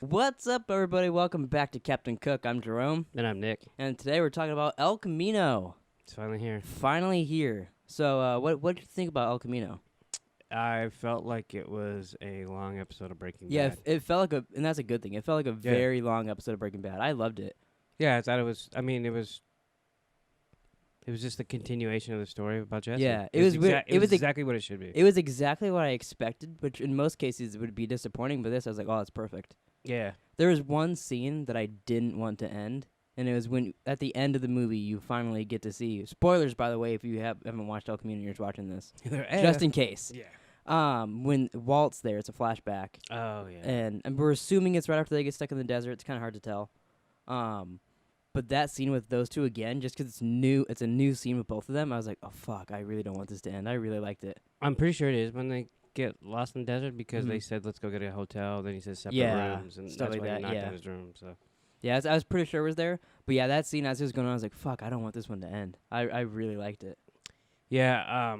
What's up, everybody? Welcome back to Captain Cook. I'm Jerome. And I'm Nick. And today we're talking about El Camino. It's finally here. Finally here. So, what did you think about El Camino? I felt like it was a long episode of Breaking Yeah, Bad. it felt like and that's a good thing. It felt like a very long episode of Breaking Bad. I loved it. Yeah, I thought it was. I mean, it was just a continuation of the story about Jesse. Yeah, it was exactly what it should be. It was exactly what I expected, which in most cases it would be disappointing. But this, I was like, oh, it's perfect. Yeah. There was one scene that I didn't want to end, and it was when at the end of the movie you finally get to see. Spoilers, by the way, if you haven't watched El Camino, you're just watching this, just in case. Yeah. When Walt's there, it's a flashback. Oh yeah. And we're assuming it's right after they get stuck in the desert. It's kind of hard to tell. But that scene with those two again, just 'cause it's new, it's a new scene with both of them. I was like, oh fuck, I really don't want this to end. I really liked it. I'm pretty sure it is when they get lost in the desert because they said let's go get a hotel. Then he says separate rooms and stuff that's like why that. he knocked Yeah. on his room. So. Yeah, I was pretty sure it was there. But yeah, that scene as it was going on, I was like, fuck, I don't want this one to end. I really liked it. Yeah.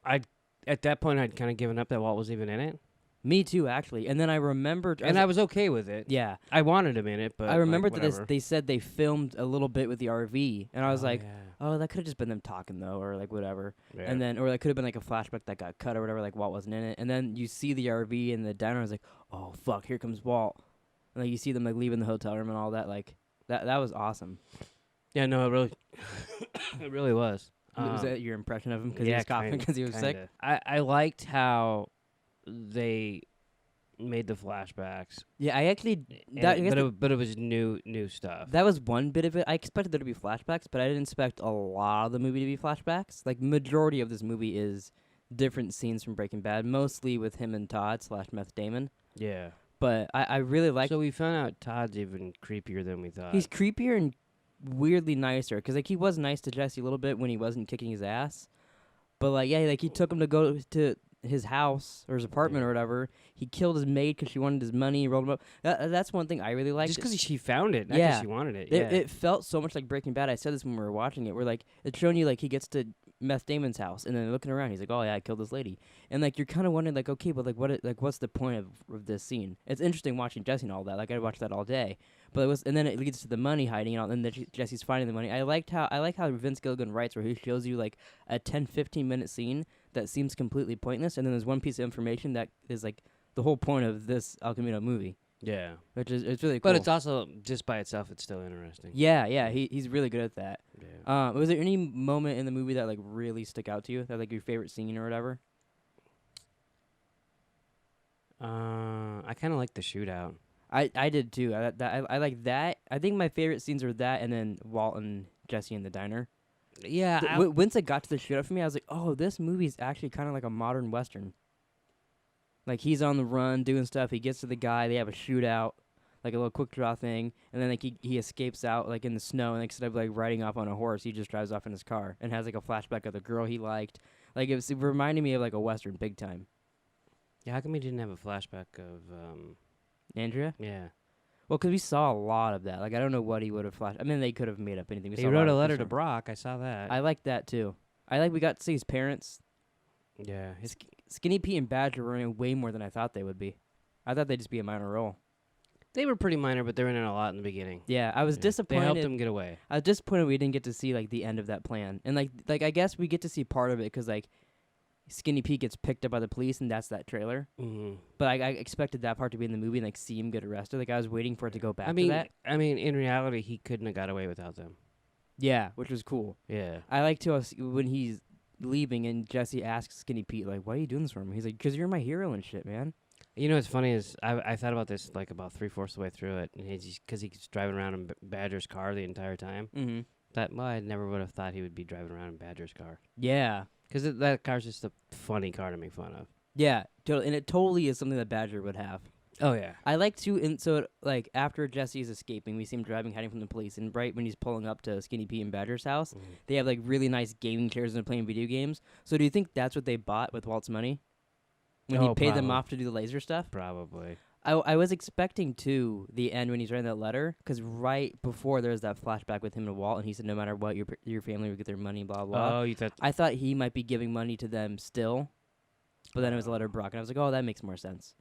At that point I'd kind of given up that Walt was even in it. Me too, actually. And then I remembered, And I was okay with it. yeah, I wanted him in it, but I remembered like, that they said they filmed a little bit with the RV, and I was like, yeah. oh, that could have just been them talking though, or like whatever. Yeah. And then, or that could have been like a flashback that got cut or whatever, like Walt wasn't in it. And then you see the RV in the diner. I was like, oh fuck, here comes Walt. And like you see them like leaving the hotel room and all that. Like that was awesome. Yeah, no, it really, it really was. Was that your impression of him? Because yeah, he was coughing kinda, because he was sick. I liked how they made the flashbacks. Yeah, I actually. But it was new stuff. That was one bit of it. I expected there to be flashbacks, but I didn't expect a lot of the movie to be flashbacks. Like majority of this movie is different scenes from Breaking Bad, mostly with him and Todd / Meth Damon. Yeah. But I really like. So we found out Todd's even creepier than we thought. He's creepier and weirdly nicer, because like he was nice to Jesse a little bit when he wasn't kicking his ass. But like yeah, like he took him to go to his house or his apartment or whatever. He killed his maid because she wanted his money. Rolled him up. That's one thing I really liked. Just because she found it, not Yeah. because she wanted it. It felt so much like Breaking Bad. I said this when we were watching it. Where like it's showing you like he gets to Meth Damon's house and then looking around, he's like, "Oh yeah, I killed this lady," and like you're kind of wondering like, okay, but like what's the point of this scene? It's interesting watching Jesse and all that. Like I watched that all day, but it was, and then it leads to the money hiding and all, and then Jesse's finding the money. I like how Vince Gilligan writes, where he shows you like a 10-15 minute scene that seems completely pointless, and then there's one piece of information that is like the whole point of this El Camino movie. Yeah. Which is it's really cool. But it's also just by itself, it's still interesting. Yeah, he's really good at that. Yeah. Was there any moment in the movie that like really stuck out to you, that like your favorite scene or whatever? I kind of like the shootout. I did too. I like that. I think my favorite scenes are that, and then Walt and Jesse in the diner. Yeah. Once it got to the shootout for me, I was like, oh, this movie's actually kind of like a modern Western. Like, he's on the run doing stuff. He gets to the guy. They have a shootout, like a little quick draw thing. And then like he escapes out like in the snow. And instead of like riding off on a horse, he just drives off in his car and has like a flashback of the girl he liked. Like it reminded me of like a Western big time. Yeah, how come he didn't have a flashback of Andrea? Yeah. Well, because we saw a lot of that. Like, I don't know what he would have flashed. I mean, they could have made up anything. He wrote a letter to Brock. I saw that. I like that too. We got to see his parents. Yeah. Skinny Pete and Badger were in way more than I thought they would be. I thought they'd just be a minor role. They were pretty minor, but they were in it a lot in the beginning. Yeah, I was disappointed. They helped him get away. I was disappointed we didn't get to see like the end of that plan. And like I guess we get to see part of it because like Skinny Pete gets picked up by the police, and that's that trailer. Mm-hmm. But I expected that part to be in the movie and like see him get arrested. Like I was waiting for it to go back to that. I mean, in reality, he couldn't have got away without them. Yeah, which was cool. Yeah. I liked how when he's leaving and Jesse asks Skinny Pete like, "Why are you doing this for me?" He's like, "'Cause you're my hero and shit, man." You know what's funny is I thought about this like about 3/4 of the way through it, and because he's driving around in Badger's car the entire time. Mm-hmm. I never would have thought he would be driving around in Badger's car. Yeah. Because that car's just a funny car to make fun of. Yeah, and it totally is something that Badger would have. Oh, yeah. I like to, and so, like, after Jesse's escaping, we see him driving, hiding from the police, and right when he's pulling up to Skinny Pete and Badger's house, they have, like, really nice gaming chairs and they're playing video games. So do you think that's what they bought with Walt's money? When he paid them off to do the laser stuff? Probably. I was expecting, too, the end when he's writing that letter, because right before there's that flashback with him and Walt, and he said no matter what, your family would get their money, blah, blah. Oh, you thought... I thought he might be giving money to them still, but then it was a letter to Brock, and I was like, oh, that makes more sense.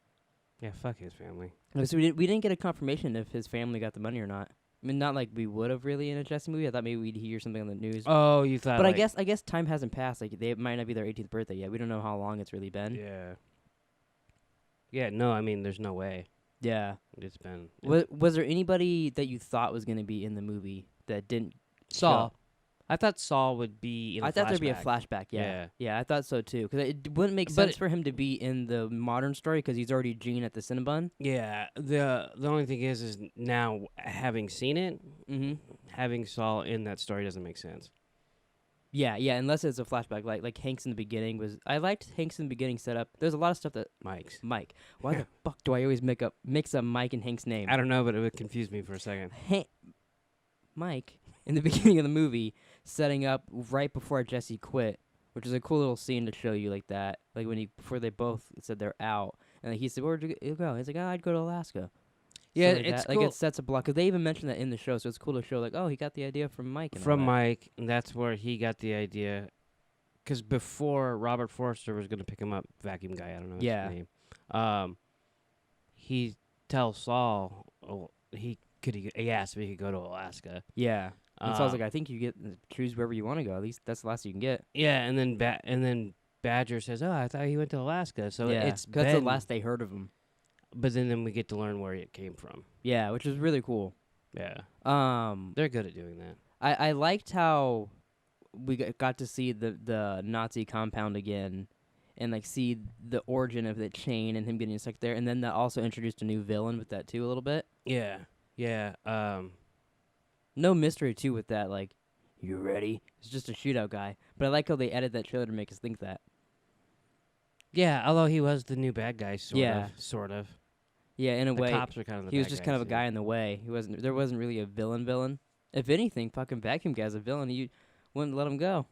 Yeah, fuck his family. So we didn't get a confirmation if his family got the money or not. I mean, not like we would have really in a Jesse movie. I thought maybe we'd hear something on the news. Oh, you thought? But like, I guess time hasn't passed. Like they might not be their 18th birthday yet. We don't know how long it's really been. Yeah. Yeah. No, I mean, there's no way. Yeah. It's been Was there anybody that you thought was going to be in the movie that didn't? Saul. I thought Saul would be in a I thought flashback. there'd be a flashback. Yeah, I thought so too. Because it wouldn't make sense for him to be in the modern story because he's already Gene at the Cinnabon. Yeah. The only thing is now having seen it, having Saul in that story doesn't make sense. Yeah, unless it's a flashback, like Hank's in the beginning was. I liked Hank's in the beginning setup. There's a lot of stuff that Mike. Why the fuck do I always mix up Mike and Hank's name? I don't know, but it would confuse me for a second. Mike in the beginning of the movie setting up right before Jesse quit, which is a cool little scene to show you like that. Like before they both said they're out, and he said, "Where'd you go?" He's like, "Oh, I'd go to Alaska." Yeah, so it's cool. Like it sets a block because they even mentioned that in the show, so it's cool to show like, oh, he got the idea from Mike. And Mike, and that's where he got the idea. Because before Robert Forster was going to pick him up, vacuum guy, I don't know his name. He tells Saul, he asked if he could go to Alaska. Yeah. And Saul's like, I think you get choose wherever you want to go. At least that's the last you can get. Yeah, and then Badger says, "Oh, I thought he went to Alaska." So it's that's the last they heard of him. But then we get to learn where it came from. Yeah, which is really cool. Yeah. They're good at doing that. I liked how we got to see the Nazi compound again, and like see the origin of the chain and him getting stuck there, and then that also introduced a new villain with that too a little bit. Yeah. No mystery too with that. Like, you ready? It's just a shootout guy. But I like how they edited that trailer to make us think that. Yeah, although he was the new bad guy, sort of. Yeah, in a way. The cops were kind of the He was bad just guys, kind of a guy in the way. There wasn't really a villain. If anything, fucking Vacuum Guy's a villain. You wouldn't let him go.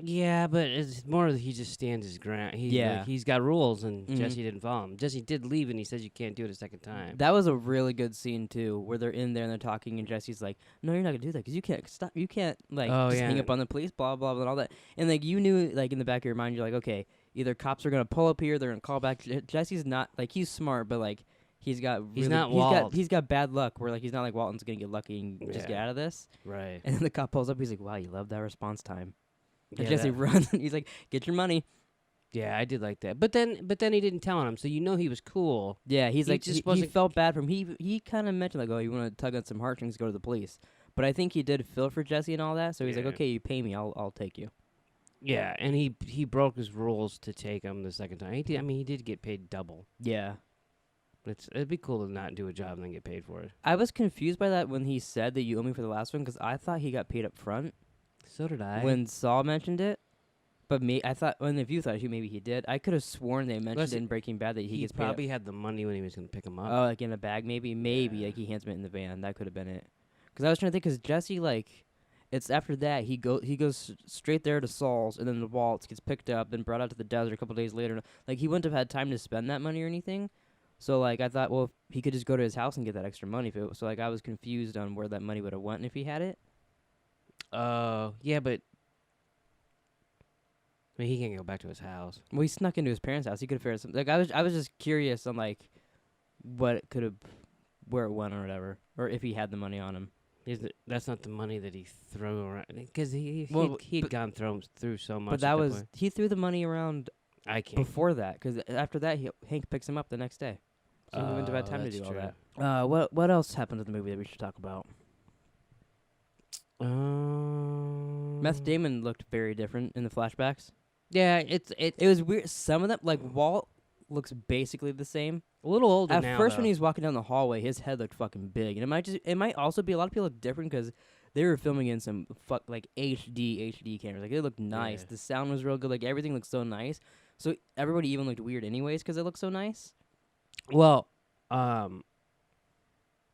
Yeah, but it's more that he just stands his ground. He's got rules, and Jesse didn't follow him. Jesse did leave, and he says you can't do it a second time. That was a really good scene too, where they're in there and they're talking, and Jesse's like, "No, you're not gonna do that because you can't stop. You can't hang up on the police, blah blah blah, and all that." And like you knew, like in the back of your mind, you're like, "Okay, either cops are gonna pull up here, they're gonna call back." Jesse's not like he's smart, but like he's not Walt. He's got bad luck. Where like he's not like Walton's gonna get lucky and just get out of this. Right. And then the cop pulls up. He's like, "Wow, you love that response time." And Yeah, Jesse runs, and he's like, "Get your money." Yeah, I did like that. But then he didn't tell him, so he was cool. Yeah, he wasn't felt bad for him. He kind of mentioned like, "Oh, you want to tug on some heartstrings, go to the police." But I think he did feel for Jesse and all that, so he's like, "Okay, you pay me, I'll take you." Yeah, and he broke his rules to take him the second time. He did get paid double. Yeah. It'd be cool to not do a job and then get paid for it. I was confused by that when he said that you owe me for the last one because I thought he got paid up front. So did I. When Saul mentioned it. But I thought, if you thought maybe he did, I could have sworn they mentioned it in Breaking Bad that he gets paid. He probably had the money when he was going to pick him up. Oh, like in a bag, maybe, like he hands him it in the van. That could have been it. Because I was trying to think, because Jesse, like, it's after that he goes straight there to Saul's, and then the Waltz gets picked up, then brought out to the desert a couple days later. Like he wouldn't have had time to spend that money or anything. So like I thought, well, he could just go to his house and get that extra money. So like I was confused on where that money would have went if he had it. Yeah, but. He can't go back to his house. Well, he snuck into his parents' house. He could have figured something. Like I was just curious on like what it could have, where it went or whatever, or if he had the money on him. That's not the money that he threw around because he'd gone through so much. But that was he threw the money around. I can't before that because after that Hank picks him up the next day. So he wouldn't have had time to do all that. What else happened to the movie that we should talk about? Meth Damon looked very different in the flashbacks. Yeah, it was weird. Some of them, like Walt, looks basically the same. A little older now. At first, when he was walking down the hallway, his head looked fucking big, and it might also be a lot of people look different because they were filming in some HD cameras. Like it looked nice. Yeah. The sound was real good. Like everything looked so nice. So everybody even looked weird anyways because it looked so nice. Well,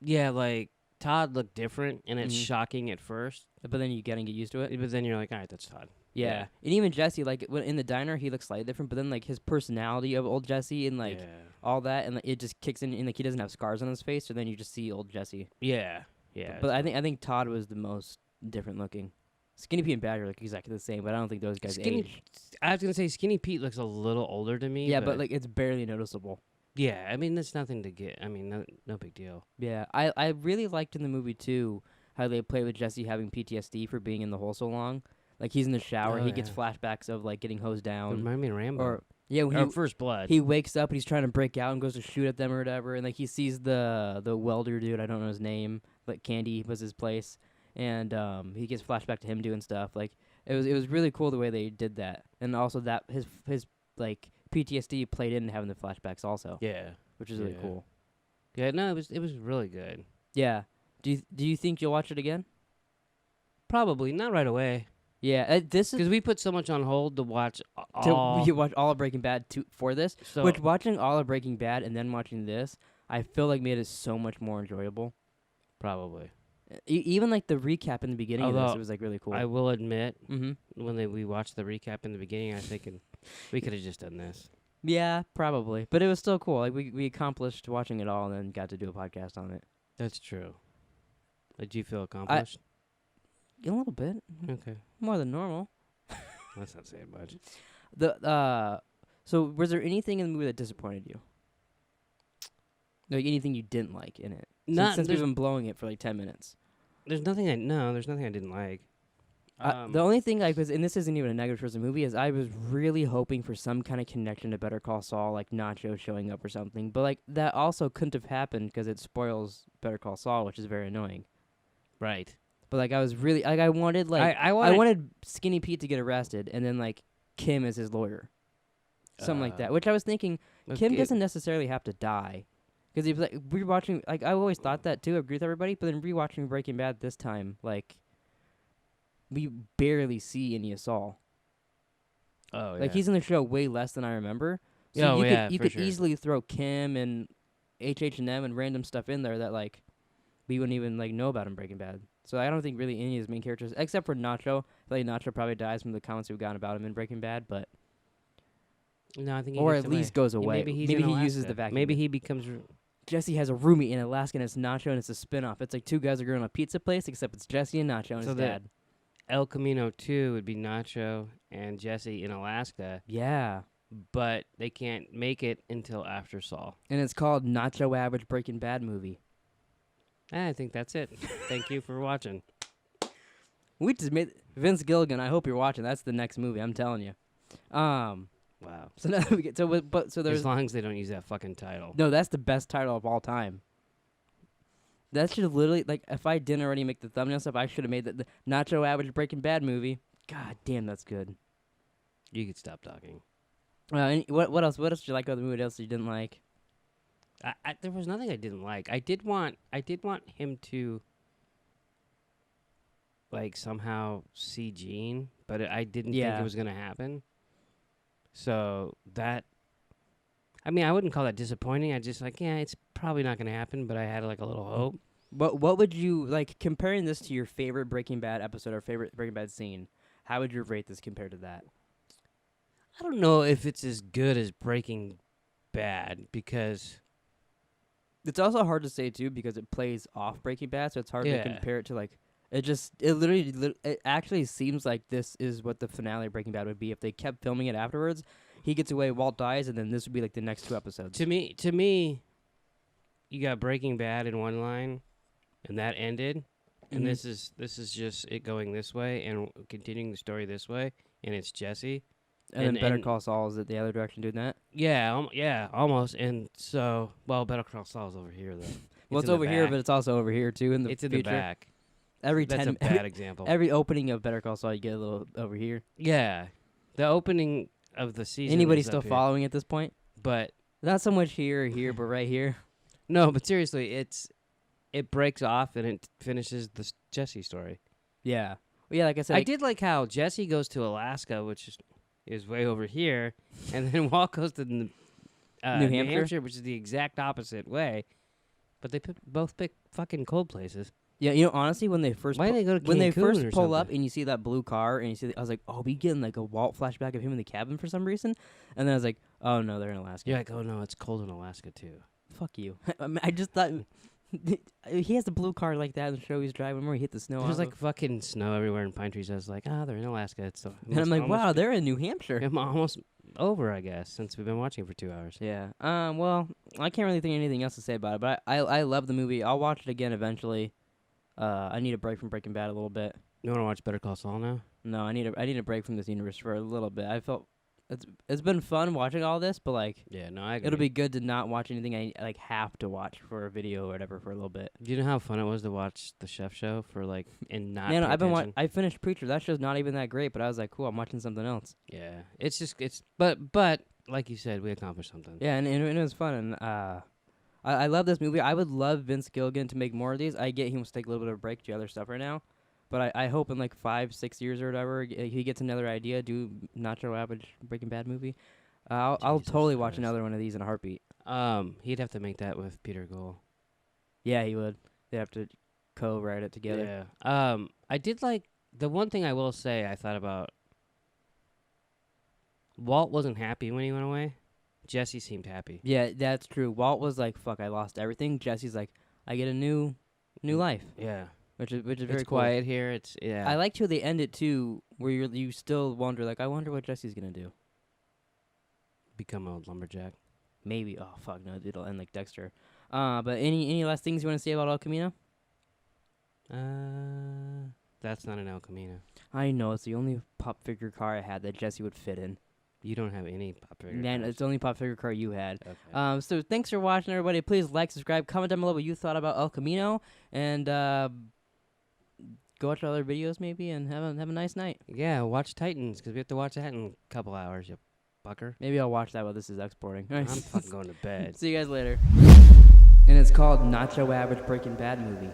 yeah, like Todd looked different, and it's shocking at first. But then you get used to it. But then you're like, all right, that's Todd. Yeah. And even Jesse, like in the diner, he looks slightly different. But then like his personality of old Jesse and like all that, and like, it just kicks in. And like he doesn't have scars on his face, so then you just see old Jesse. Yeah. But I think Todd was the most different looking. Skinny Pete and Badger look exactly the same, but I don't think those guys age. I was gonna say Skinny Pete looks a little older to me. Yeah, but like it's barely noticeable. Yeah, I mean, that's nothing to get. I mean, no big deal. Yeah, I really liked in the movie too how they play with Jesse having PTSD for being in the hole so long. Like he's in the shower, Oh, he gets yeah. flashbacks of like getting hosed It down, reminded me of Rambo. or yeah, when Or First Blood. he wakes up and he's trying to break out and goes to shoot at them or whatever, and like he sees the welder dude, I don't know his name, like Candy was his place, and he gets flashback to him doing stuff. Like it was really cool the way they did that, and also that his like PTSD played into having the flashbacks also, Yeah. which is really Yeah. cool. Yeah, no, it was really good. Yeah. Do you think you'll watch it again? Probably not right away, Yeah, this is because we put so much on hold to watch to all. you watch all of Breaking Bad for this. So Which watching all of Breaking Bad and then watching this, I feel like made it so much more enjoyable. probably. Even like the recap in the beginning of this, Although it was like really cool. I will admit, Mm-hmm. when we watched the recap in the beginning, I was thinking we could have just done this. Yeah, probably, but it was still cool. Like we accomplished watching it all and then got to do a podcast on it. That's true. Did you feel accomplished? A little bit Okay, more than normal. that's not saying much. So was there anything in the movie that disappointed you? Like anything you didn't like in it? Since we've been blowing it for like 10 minutes. There's nothing I didn't like. The only thing I was, and this isn't even a negative towards the movie, is I was really hoping for some kind of connection to Better Call Saul, like Nacho showing up or something. But like that also couldn't have happened because it spoils Better Call Saul, which is very annoying. Right. But like I was really like I wanted like I I wanted Skinny Pete to get arrested and then like Kim as his lawyer, something like that. Which I was thinking Kim doesn't necessarily have to die. Because he was like rewatching, like I always thought that too. I agree with everybody, but then rewatching Breaking Bad this time, like we barely see any of Saul. Oh, yeah. Like he's in the show way less than I remember. So Oh, yeah, you for could sure. easily throw Kim and HH&M and random stuff in there that like we wouldn't even like know about in Breaking Bad. So I don't think really any of his main characters, except for Nacho. I feel like Nacho probably dies from the comments we've gotten about him in Breaking Bad, but No, I think he or gets at least goes away. Maybe he's Maybe in he uses Alaska. the vacuum. Maybe he becomes. Jesse has a roomie in Alaska and it's Nacho and it's a spinoff. It's like two guys are going to a pizza place except it's Jesse and Nacho and So his the- dad. El Camino 2 would be Nacho and Jesse in Alaska, Yeah. but they can't make it until after Saul. And it's called Nacho Average Breaking Bad movie. I think that's it. Thank you for watching. We just made Vince Gilligan. I hope you're watching. That's the next movie. I'm telling you. Wow. So now we get so there's As long as they don't use that fucking title. no. That's the best title of all time. That should have literally like if I didn't already make the thumbnail stuff, I should have made the Nacho Average Breaking Bad movie. God damn, that's good. You could stop talking. What else? What else did you like about the movie? What else you didn't like? There was nothing I didn't like. I did want him to like somehow see Gene, but I didn't think Yeah. it was gonna happen. So that, I mean, I wouldn't call that disappointing. I just like, yeah, it's probably not gonna happen, but I had like a little hope. What would you like comparing this to your favorite Breaking Bad episode or favorite Breaking Bad scene? How would you rate this compared to that? I don't know if it's as good as Breaking Bad because It's also hard to say too because it plays off Breaking Bad, so it's hard to Yeah. compare it to like it actually seems like this is what the finale of Breaking Bad would be if they kept filming it afterwards. He gets away, Walt dies, and then this would be like the next two episodes. to me, you got Breaking Bad in one line, and that ended, and Mhm. this is just it going this way and continuing the story this way, and it's Jesse. and then Better and- Call Saul is it the other direction doing that? Yeah, yeah, almost. And so, well, Better Call Saul's over here though. Well, it's in the over here, back. but it's also over here too in the It's in future. the back. Every That's 10 a bad example. every opening of Better Call Saul, you get a little over here. Yeah, the opening of the season. Anybody is still up here. following at this point? But Not so much here or here, but right here. no, but seriously, it breaks off and it finishes the Jesse story. Yeah. Well, yeah, like I said, I did like how Jesse goes to Alaska, which is way over here, and then Walt goes to New New Hampshire? Hampshire, which is the exact opposite way. But they both pick fucking cold places. Yeah, you know, honestly, when they first Why didn't they go to when they Cancun first or pull up something? and you see that blue car and you see, I was like, oh, we getting like a Walt flashback of him in the cabin for some reason, and then I was like, oh no, they're in Alaska. You're like, oh no, it's cold in Alaska too. Fuck you. I mean, I just thought he has the blue car like that in the show he's driving where he hit the snow. There's off like of. fucking snow everywhere and pine trees. I was like, they're in Alaska. It's so, And I'm like, wow, they're in New Hampshire. I'm almost over, I guess, since we've been watching it for 2 hours. Yeah. Well, I can't really think of anything else to say about it, but I love the movie. I'll watch it again eventually. I need a break from Breaking Bad a little bit. You want to watch Better Call Saul now? No, I need a break from this universe for a little bit. I felt it's been fun watching all this, but like Yeah, no, I agree. it'll be good to not watch anything I like have to watch for a video or whatever for a little bit. Do you know how fun it was to watch the Chef Show for like and not? Man, pay attention? I finished Preacher. That show's not even that great, but I was like, cool, I'm watching something else. Yeah, but like you said, we accomplished something. Yeah, and it was fun, and I love this movie. I would love Vince Gilligan to make more of these. I get he wants to take a little bit of a break to other stuff right now, but I hope in like 5-6 years or whatever he gets another idea, do Nacho Average Breaking Bad movie. I'll Jesus totally watch Christ. another one of these in a heartbeat. He'd have to make that with Peter Gould. Yeah, he would. They have to co-write it together. Yeah. I did like the one thing I will say I thought about. Walt wasn't happy when he went away. Jesse seemed happy. Yeah, that's true. Walt was like, "Fuck, I lost everything." Jesse's like, "I get a new life," Yeah. which is very It's cool. quiet here. It's yeah. I liked how they end it too, where you still wonder, like, I wonder what Jesse's gonna do. Become a lumberjack. Maybe. Oh fuck no, it'll end like Dexter. But any last things you want to say about El Camino? That's not an El Camino. I know it's the only pop figure car I had that Jesse would fit in. You don't have any pop figure. Man, cars. it's the only pop figure car you had. Okay. So thanks for watching, everybody. Please like, subscribe, comment down below what you thought about El Camino, and go watch our other videos maybe, and have a nice night. Yeah, watch Titans because we have to watch that in a couple hours. You fucker. Maybe I'll watch that while this is exporting. I'm fucking going to bed. See you guys later. And it's called Nacho Average Breaking Bad movie.